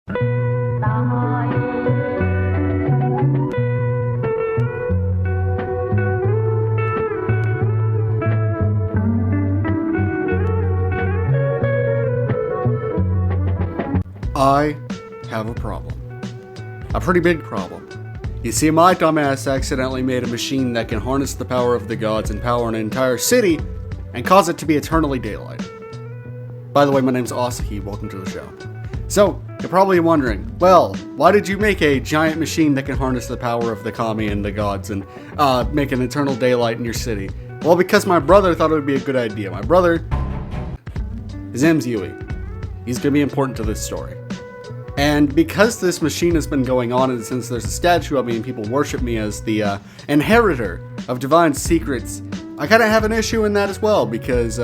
I have a problem. A pretty big problem. You see, my dumbass accidentally made a machine that can harness the power of the gods and power an entire city and cause it to be eternally daylight. By the way, my name's Asahi, welcome to the show. So, you're probably wondering, well, why did you make a giant machine that can harness the power of the kami and the gods and make an eternal daylight in your city? Well, because my brother thought it would be a good idea. My brother, his name's Yui. He's going to be important to this story. And because this machine has been going on, and since there's a statue of me and people worship me as the inheritor of divine secrets, I kind of have an issue in that as well, because,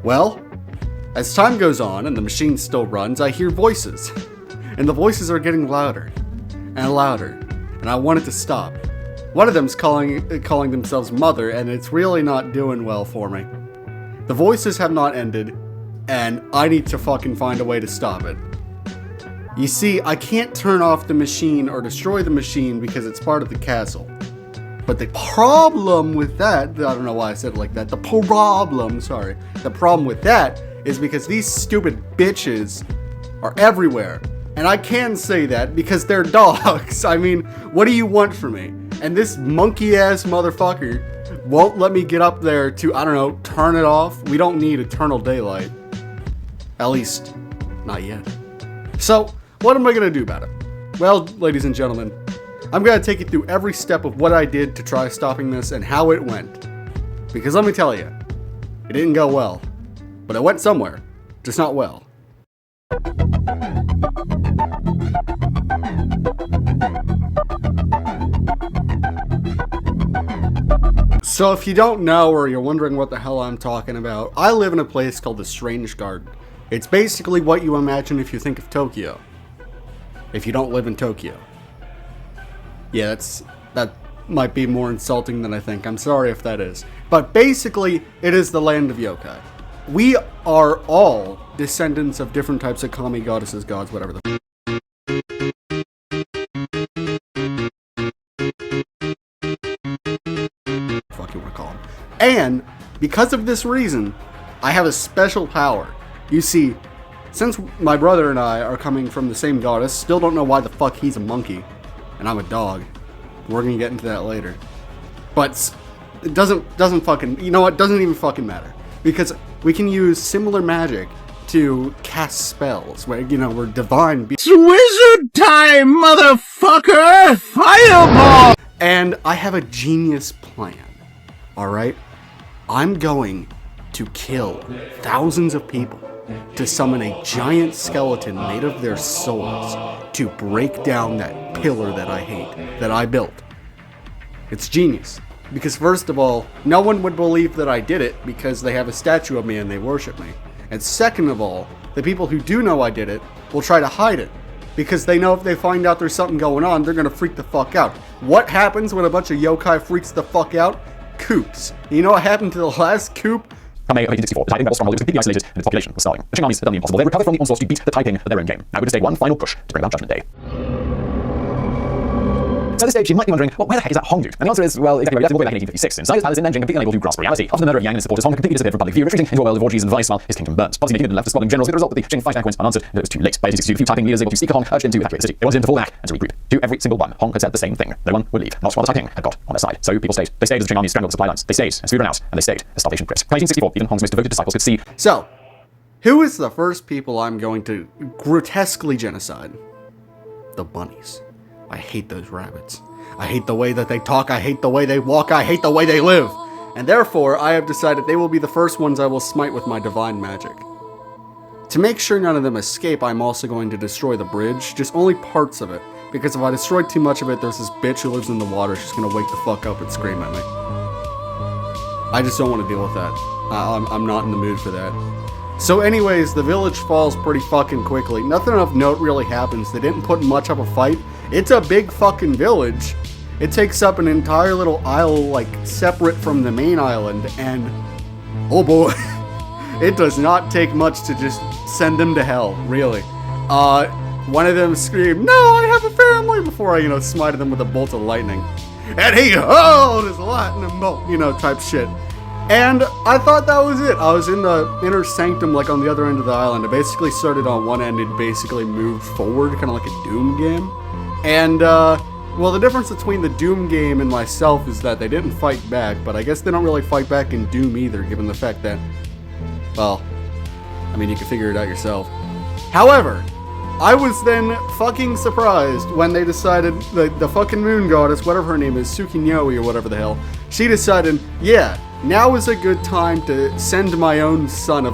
well, as time goes on and the machine still runs, I hear voices. And the voices are getting louder and louder, and I want it to stop. One of them's calling themselves Mother, and it's really not doing well for me. The voices have not ended, and I need to fucking find a way to stop it. You see, I can't turn off the machine or destroy the machine because it's part of the castle. But the problem with that, I don't know why I said it like that, the problem with that is because these stupid bitches are everywhere. And I can say that because they're dogs. I mean, what do you want from me? And this monkey-ass motherfucker won't let me get up there to, I don't know, turn it off. We don't need eternal daylight. At least, not yet. So, what am I going to do about it? Well, ladies and gentlemen, I'm going to take you through every step of what I did to try stopping this and how it went. Because let me tell you, it didn't go well. But it went somewhere, just not well. So if you don't know or you're wondering what the hell I'm talking about, I live in a place called the Strange Garden. It's basically what you imagine if you think of Tokyo. If you don't live in Tokyo. Yeah, that might be more insulting than I think. I'm sorry if that is. But basically, it is the land of yokai. We are all descendants of different types of kami, goddesses, gods, whatever the fuck you want to call them. And because of this reason, I have a special power. You see, since my brother and I are coming from the same goddess, still don't know why the fuck he's a monkey and I'm a dog. We're gonna get into that later. But it doesn't fucking, you know what, doesn't even fucking matter. Because we can use similar magic to cast spells, where, you know, we're divine. It's wizard time, motherfucker! Fireball! And I have a genius plan, alright? I'm going to kill thousands of people to summon a giant skeleton made of their souls to break down that pillar that I hate, that I built. It's genius. Because first of all, no one would believe that I did it because they have a statue of me and they worship me. And second of all, the people who do know I did it will try to hide it. Because they know if they find out there's something going on, they're gonna freak the fuck out. What happens when a bunch of yokai freaks the fuck out? Coups. You know what happened to the last coup? From May 1864, the Taiping rebel stronghold was completely isolated and its population was starving. The Qing armies had done the impossible. They recovered from the onslaught to beat the Taiping at their own game. Now we just take one final push to bring about Judgment Day. So at this stage, you might be wondering, well, where the heck is that Hong dude? And the answer is, well, exactly right. We have to go way back in 1856. Inside his palace in Nanjing, completely unable to grasp reality. After the murder of Yang and his supporters, Hong had completely disappeared from public view, retreating into a world of orgies and vice while his kingdom burnt. Policy making had been left to squabbling generals, with the result that the Qing fight back went unanswered, and it was too late. By 1862, the few Taiping leaders able to speak to Hong urged him to evacuate the city. They wanted him to fall back and to regroup. To every single one, Hong had said the same thing. No one would leave, not while the Taiping had got on their side. So people stayed. They stayed as the Qing armies scrambled the supply lines. They stayed as food ran out, and they stayed as starvation gripped. By 1864, even Hong's most devoted disciples could see. So, who is the first people I'm going to grotesquely genocide? The bunnies. I hate those rabbits. I hate the way that they talk, I hate the way they walk, I hate the way they live. And therefore, I have decided they will be the first ones I will smite with my divine magic. To make sure none of them escape, I'm also going to destroy the bridge, just only parts of it. Because if I destroy too much of it, there's this bitch who lives in the water, she's gonna wake the fuck up and scream at me. I just don't want to deal with that. I'm not in the mood for that. So anyways, the village falls pretty fucking quickly. Nothing of note really happens. They didn't put much of a fight. It's a big fucking village. It takes up an entire little isle, like, separate from the main island, and oh boy, it does not take much to just send them to hell, really. one of them screamed, "No, I have a family!" before I, smited them with a bolt of lightning. And he hurled his lightning bolt, type shit. And I thought that was it. I was in the inner sanctum, like on the other end of the island. I basically started on one end and basically moved forward, kind of like a Doom game. And, well, the difference between the Doom game and myself is that they didn't fight back, but I guess they don't really fight back in Doom either, given the fact that, well, I mean, you can figure it out yourself. However, I was then fucking surprised when they decided, the fucking moon goddess, whatever her name is, Tsukinyoe or whatever the hell, she decided, yeah, now is a good time to send my own son of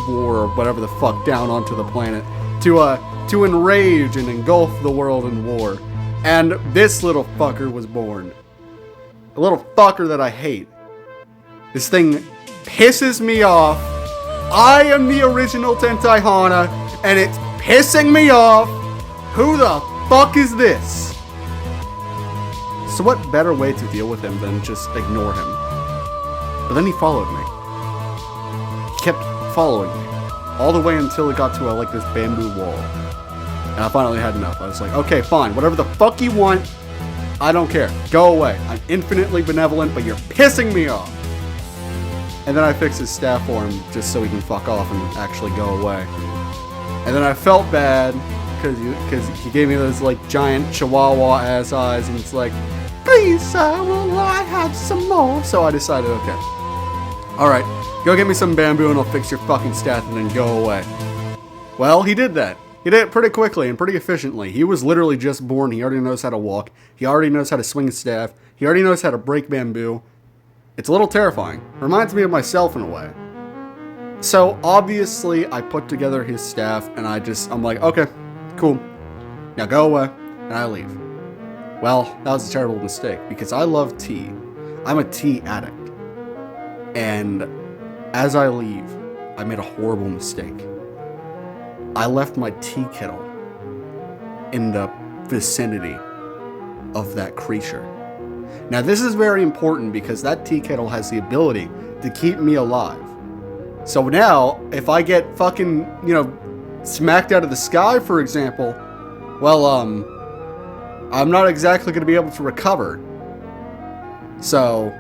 war, or whatever the fuck, down onto the planet, to enrage and engulf the world in war. And this little fucker was born. A little fucker that I hate. This thing pisses me off. I am the original Tentai Hana, and it's pissing me off. Who the fuck is this? So what better way to deal with him than just ignore him? But then he followed me. He kept following me. All the way until it got to like this bamboo wall. And I finally had enough. I was like, okay, fine. Whatever the fuck you want, I don't care. Go away. I'm infinitely benevolent, but you're pissing me off. And then I fixed his staff for him just so he can fuck off and actually go away. And then I felt bad because he gave me those like giant chihuahua ass eyes, and it's like, please sir, will I have some more? So I decided, okay, alright, go get me some bamboo and I'll fix your fucking staff and then go away. Well, he did that. He did it pretty quickly and pretty efficiently. He was literally just born. He already knows how to walk. He already knows how to swing a staff. He already knows how to break bamboo. It's a little terrifying. Reminds me of myself in a way. So obviously I put together his staff and I'm like, okay, cool. Now go away. And I leave. Well, that was a terrible mistake because I love tea. I'm a tea addict. And as I leave, I made a horrible mistake. I left my tea kettle in the vicinity of that creature. Now this is very important because that tea kettle has the ability to keep me alive. So now, if I get fucking, smacked out of the sky, for example, well, I'm not exactly going to be able to recover. So,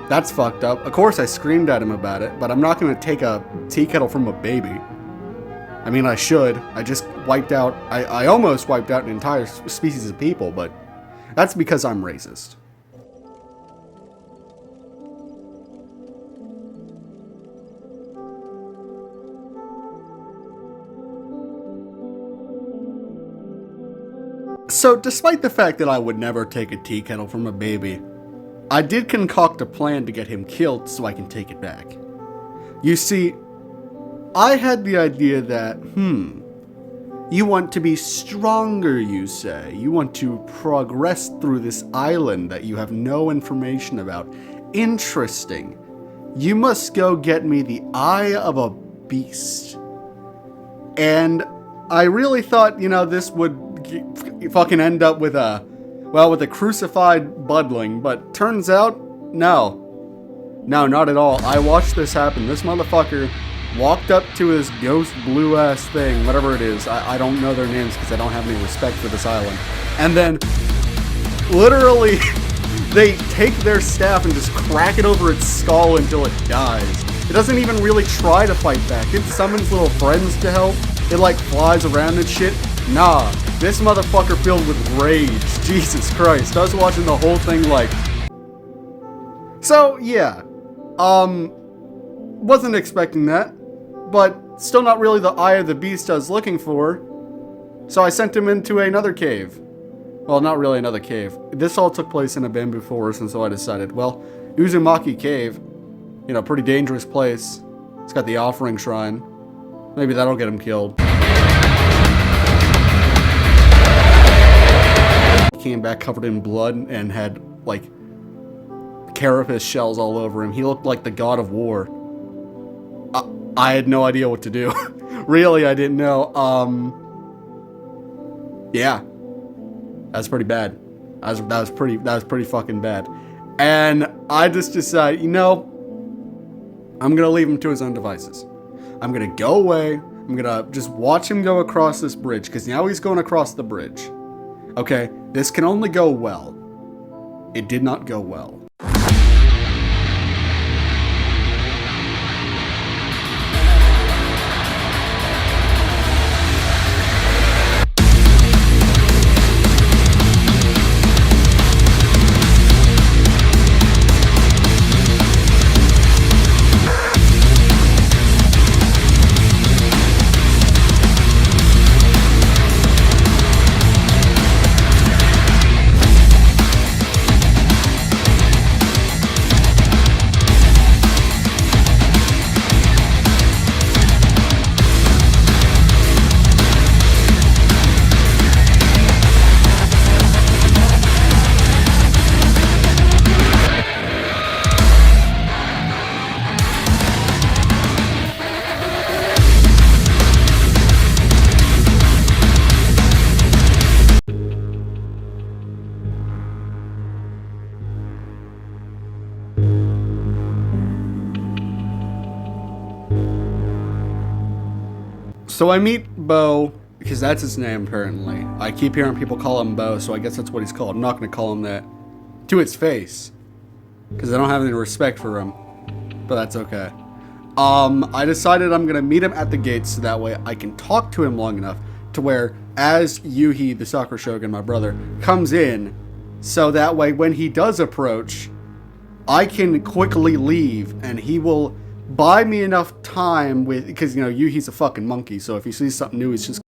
that's fucked up. Of course I screamed at him about it, but I'm not going to take a tea kettle from a baby. I mean, I should. I just wiped out, I almost wiped out an entire species of people, but that's because I'm racist. So, despite the fact that I would never take a tea kettle from a baby, I did concoct a plan to get him killed so I can take it back. You see, I had the idea that, you want to be stronger, you say. You want to progress through this island that you have no information about. Interesting. You must go get me the eye of a beast. And I really thought, this would fucking end up with a crucified budling, but turns out, no, not at all. I watched this happen. This motherfucker walked up to his ghost blue ass thing, whatever it is. I don't know their names because I don't have any respect for this island. And then, literally, they take their staff and just crack it over its skull until it dies. It doesn't even really try to fight back. It summons little friends to help. It like flies around and shit. Nah, this motherfucker filled with rage. Jesus Christ. I was watching the whole thing like... So, yeah. Wasn't expecting that. But still not really the eye of the beast I was looking for. So I sent him into another cave. Well, not really another cave. This all took place in a bamboo forest, and so I decided, well, Uzumaki Cave, pretty dangerous place. It's got the offering shrine. Maybe that'll get him killed. He came back covered in blood and had, like, carapace shells all over him. He looked like the god of war. I had no idea what to do. Really, I didn't know. Yeah. That's pretty bad. That was pretty fucking bad. And I just decided, I'm gonna leave him to his own devices. I'm gonna go away. I'm gonna just watch him go across this bridge, because now he's going across the bridge. Okay, this can only go well. It did not go well. So I meet Bo, because that's his name apparently. I keep hearing people call him Bo, so I guess that's what he's called. I'm not going to call him that to its face, because I don't have any respect for him, but that's okay. I decided I'm going to meet him at the gates so that way I can talk to him long enough to where as Yuhi, the Sakura Shogun, my brother, comes in, so that way when he does approach, I can quickly leave and he will buy me enough time with, because, you know, Yuhi's a fucking monkey, so if he sees something new, he's just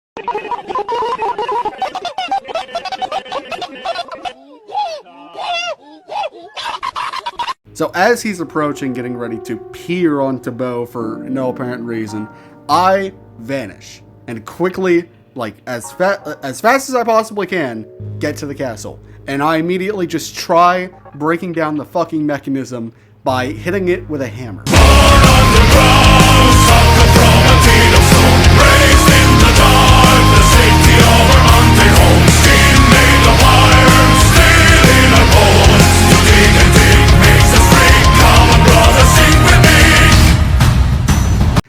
so as he's approaching, getting ready to peer onto Bo for no apparent reason, I vanish and quickly, like as fast as I possibly can, get to the castle. And I immediately just try breaking down the fucking mechanism by hitting it with a hammer.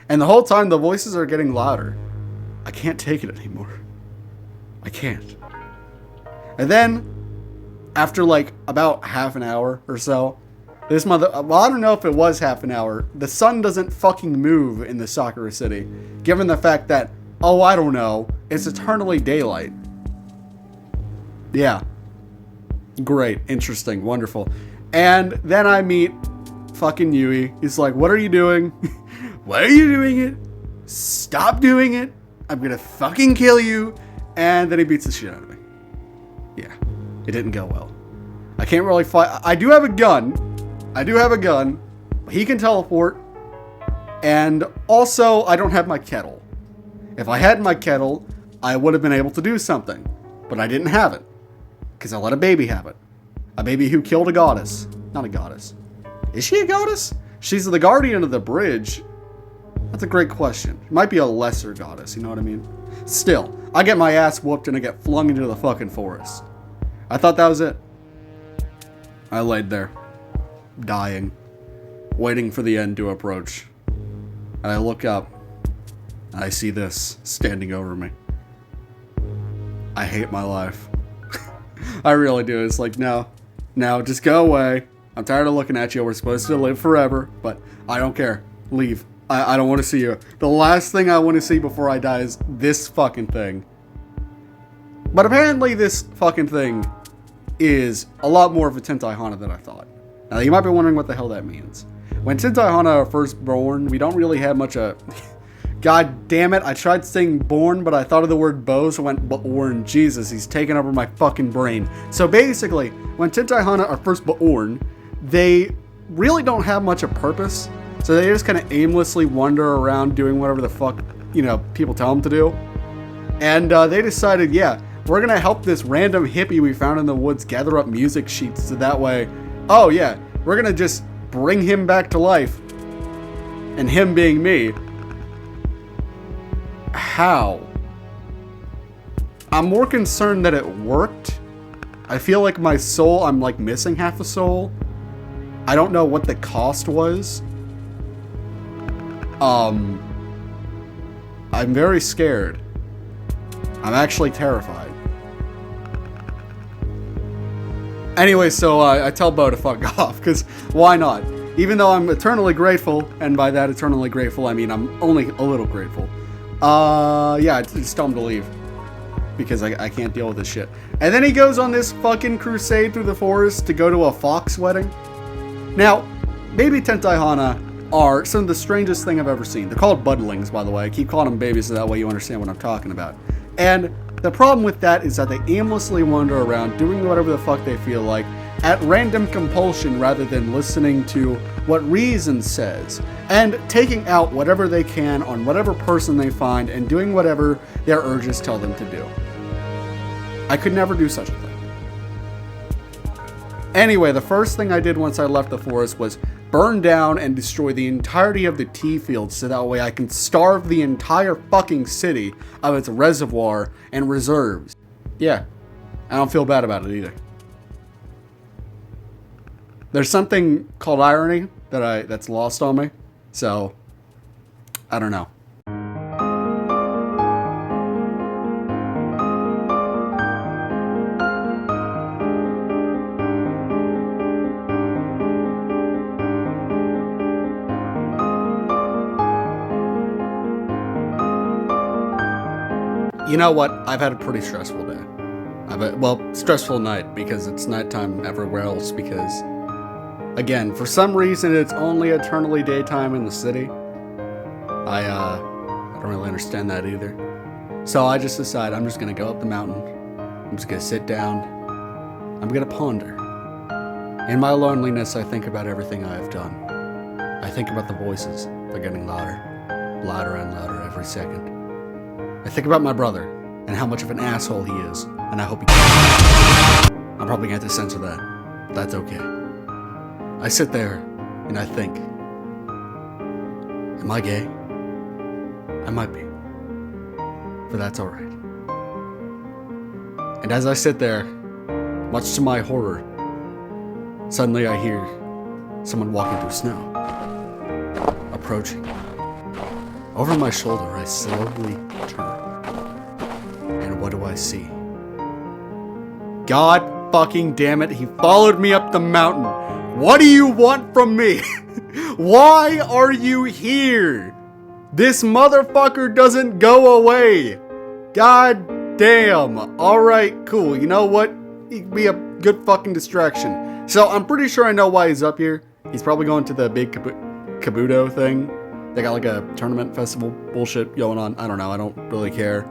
And the whole time the voices are getting louder. I can't take it anymore. I can't. And then, after like about half an hour or so, this well, I don't know if it was half an hour. The sun doesn't fucking move in the Sakura City, given the fact that, oh, I don't know, it's eternally daylight. Yeah. Great, interesting, wonderful. And then I meet fucking Yui. He's like, what are you doing? Why are you doing it? Stop doing it. I'm gonna fucking kill you. And then he beats the shit out of me. Yeah, it didn't go well. I can't really fight. I do have a gun. But he can teleport. And also, I don't have my kettle. If I had my kettle, I would have been able to do something. But I didn't have it. Because I let a baby have it. A baby who killed a goddess. Not a goddess. Is she a goddess? She's the guardian of the bridge. That's a great question. She might be a lesser goddess, you know what I mean? Still, I get my ass whooped and I get flung into the fucking forest. I thought that was it. I laid there, dying, waiting for the end to approach. And I look up, and I see this standing over me. I hate my life. I really do. It's like, no, just go away. I'm tired of looking at you. We're supposed to live forever, but I don't care. Leave. I don't want to see you. The last thing I want to see before I die is this fucking thing. But apparently this fucking thing is a lot more of a Tentai Hana than I thought. Now you might be wondering what the hell that means. When Tentai Hana are first born, we don't really have much of... God damn it, I tried saying born, but I thought of the word bow, so I went born. Jesus, he's taking over my fucking brain. So basically, when Tentai Hana are first born, they really don't have much of purpose. So they just kind of aimlessly wander around doing whatever the fuck, you know, people tell them to do. And they decided, yeah, we're going to help this random hippie we found in the woods gather up music sheets so that way, oh yeah, we're going to just bring him back to life. And him being me. How? I'm more concerned that it worked. I feel like my soul, I'm like missing half a soul. I don't know what the cost was. I'm very scared. I'm actually terrified. Anyway, so I tell Bo to fuck off, because why not? Even though I'm eternally grateful, and by that eternally grateful, I mean I'm only a little grateful. Yeah, just tell him to leave. Because I can't deal with this shit. And then he goes on this fucking crusade through the forest to go to a fox wedding. Now, baby Tentai Hana are some of the strangest thing I've ever seen. They're called budlings, by the way. I keep calling them babies so that way you understand what I'm talking about. And the problem with that is that they aimlessly wander around doing whatever the fuck they feel like at random compulsion rather than listening to what reason says and taking out whatever they can on whatever person they find and doing whatever their urges tell them to do. I could never do such a thing. Anyway, the first thing I did once I left the forest was burn down and destroy the entirety of the tea fields so that way I can starve the entire fucking city of its reservoir and reserves. Yeah, I don't feel bad about it either. There's something called irony that's lost on me, so I don't know. You know what? I've had a pretty stressful day. Stressful night because it's nighttime everywhere else because, again, for some reason it's only eternally daytime in the city. I don't really understand that either. So I just decided I'm just gonna go up the mountain. I'm just gonna sit down. I'm gonna ponder. In my loneliness, I think about everything I have done. I think about the voices. They're getting louder. Louder and louder every second. I think about my brother and how much of an asshole he is, and I hope he I'm probably gonna have to censor that. But that's okay. I sit there and I think, am I gay? I might be. But that's alright. And as I sit there, much to my horror, suddenly I hear someone walking through snow, approaching. Over my shoulder, I slowly turn. And what do I see? God fucking damn it, he followed me up the mountain. What do you want from me? Why are you here? This motherfucker doesn't go away. God damn. Alright, cool. You know what? He'd be a good fucking distraction. So I'm pretty sure I know why he's up here. He's probably going to the big Kabuto thing. They got like a tournament festival bullshit going on. I don't know. I don't really care.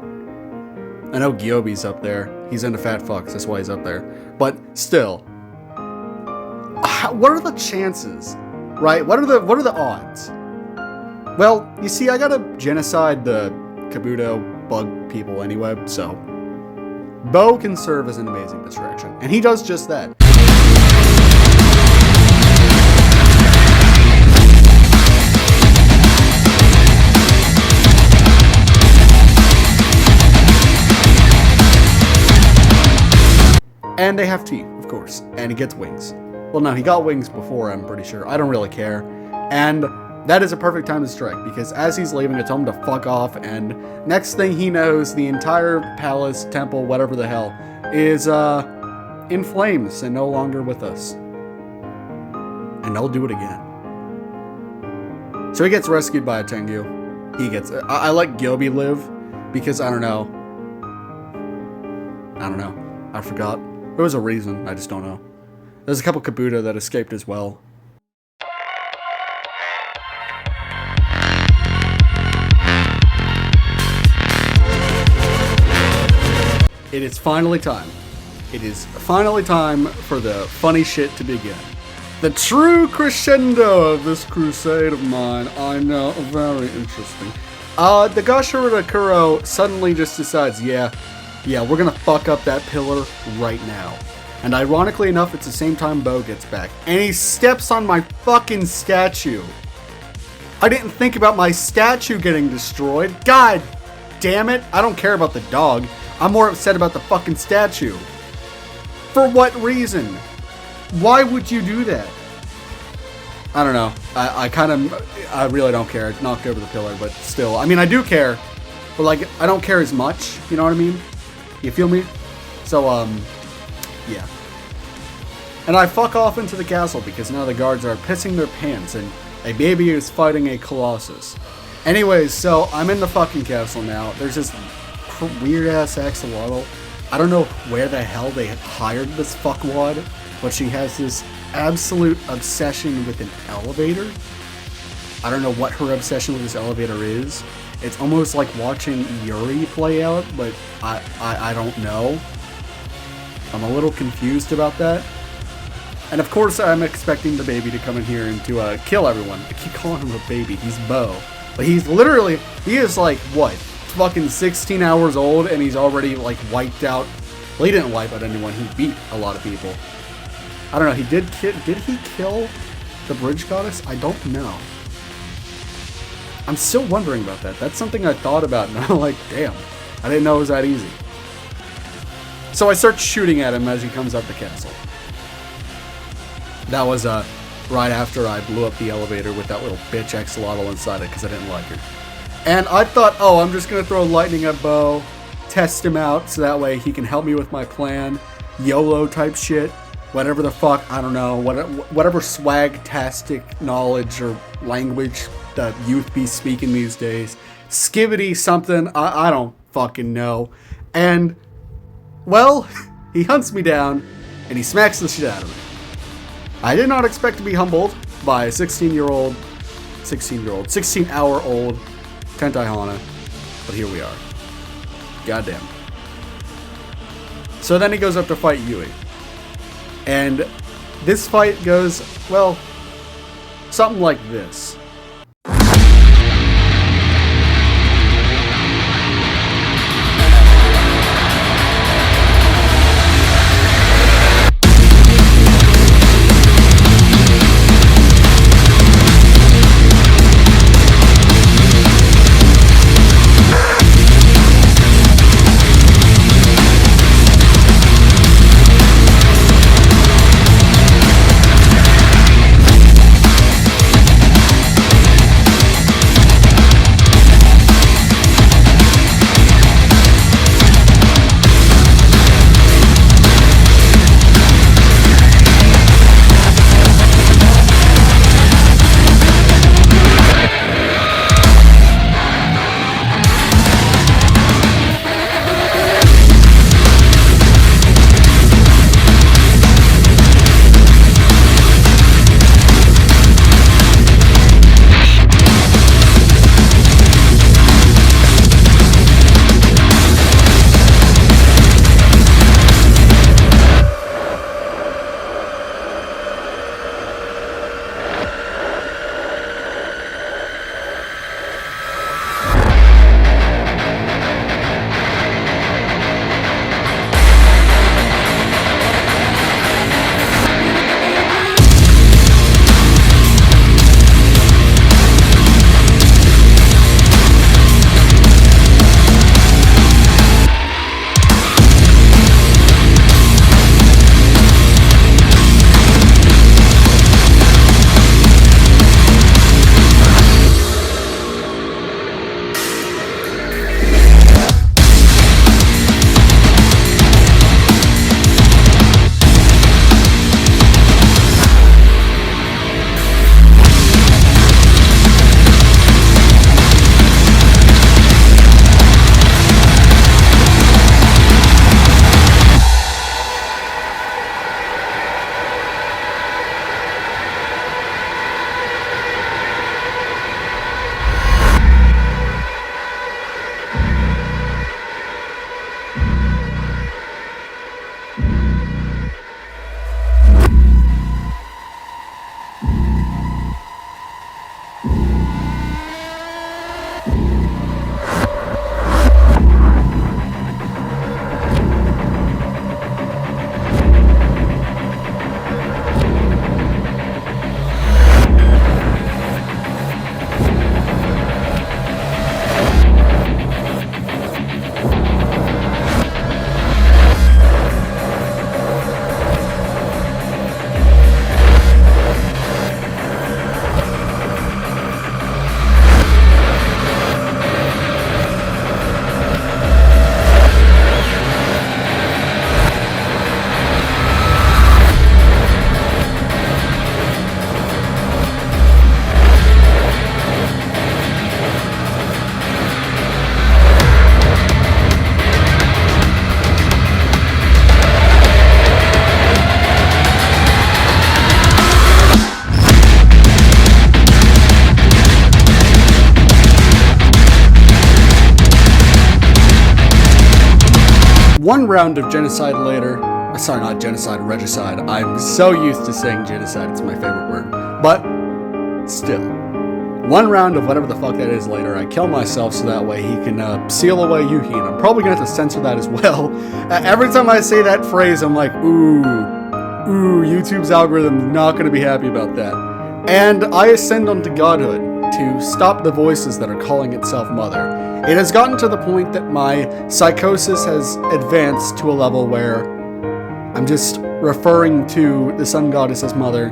I know Gyobi's up there. He's into fat fucks. That's why he's up there. But still, what are the chances, right? What are the odds? Well, you see, I gotta genocide the Kabuto bug people anyway, so Bo can serve as an amazing distraction, and he does just that. And they have teeth, of course, and he gets wings. Well, no, he got wings before, I'm pretty sure. I don't really care. And that is a perfect time to strike, because as he's leaving, I tell him to fuck off, and next thing he knows, the entire palace, temple, whatever the hell, is in flames and no longer with us. And they'll do it again. So he gets rescued by a Tengu. I let Gyobi live, because I don't know. I forgot. There was a reason, I just don't know. There's a couple Kabuto that escaped as well. It is finally time. It is finally time for the funny shit to begin. The true crescendo of this crusade of mine. I know, very interesting. The Gashirada Kuro suddenly just decides, yeah, we're gonna fuck up that pillar right now. And ironically enough, it's the same time Bo gets back. And he steps on my fucking statue. I didn't think about my statue getting destroyed. God damn it. I don't care about the dog. I'm more upset about the fucking statue. For what reason? Why would you do that? I don't know. I really don't care. Knocked over the pillar, but still. I mean, I do care. but like, I don't care as much, you know what I mean? You feel me? So, yeah. And I fuck off into the castle because now the guards are pissing their pants and a baby is fighting a colossus. Anyways, so I'm in the fucking castle now. There's this weird ass axolotl. I don't know where the hell they hired this fuckwad, but she has this absolute obsession with an elevator. I don't know what her obsession with this elevator is. It's almost like watching Yuri play out, but I don't know. I'm a little confused about that. And of course, I'm expecting the baby to come in here and to kill everyone. I keep calling him a baby. He's Bo. But he is like, what? Fucking 16 hours old, and he's already like wiped out. Well, he didn't wipe out anyone. He beat a lot of people. I don't know. Did he kill the bridge goddess? I don't know. I'm still wondering about that. That's something I thought about, and I'm like, damn. I didn't know it was that easy. So I start shooting at him as he comes up the castle. That was right after I blew up the elevator with that little bitch axolotl inside it because I didn't like her. And I thought, oh, I'm just going to throw lightning at Bo, test him out so that way he can help me with my plan. YOLO type shit. Whatever the fuck, I don't know. Whatever swag-tastic knowledge or language that youth be speaking these days. Skibbity something, I don't fucking know. And, well, he hunts me down and he smacks the shit out of me. I did not expect to be humbled by a 16-hour-old Tentai Hana, but here we are. Goddamn. So then he goes up to fight Yui. And this fight goes, well, something like this. One round of genocide later, sorry, not genocide, regicide. I'm so used to saying genocide, it's my favorite word. But, still. One round of whatever the fuck that is later, I kill myself so that way he can seal away Yuhi, and I'm probably gonna have to censor that as well. Every time I say that phrase, I'm like, ooh, YouTube's algorithm's not gonna be happy about that. And I ascend onto godhood to stop the voices that are calling itself mother. It has gotten to the point that my psychosis has advanced to a level where I'm just referring to the sun goddess as mother,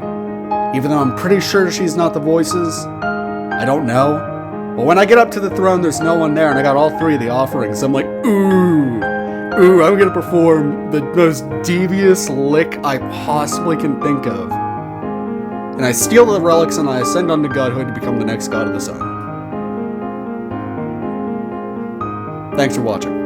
even though I'm pretty sure she's not the voices. I don't know. But when I get up to the throne, there's no one there, and I got all three of the offerings. I'm like, ooh, I'm gonna perform the most devious lick I possibly can think of. And I steal the relics and I ascend onto godhood to become the next god of the sun. Thanks for watching.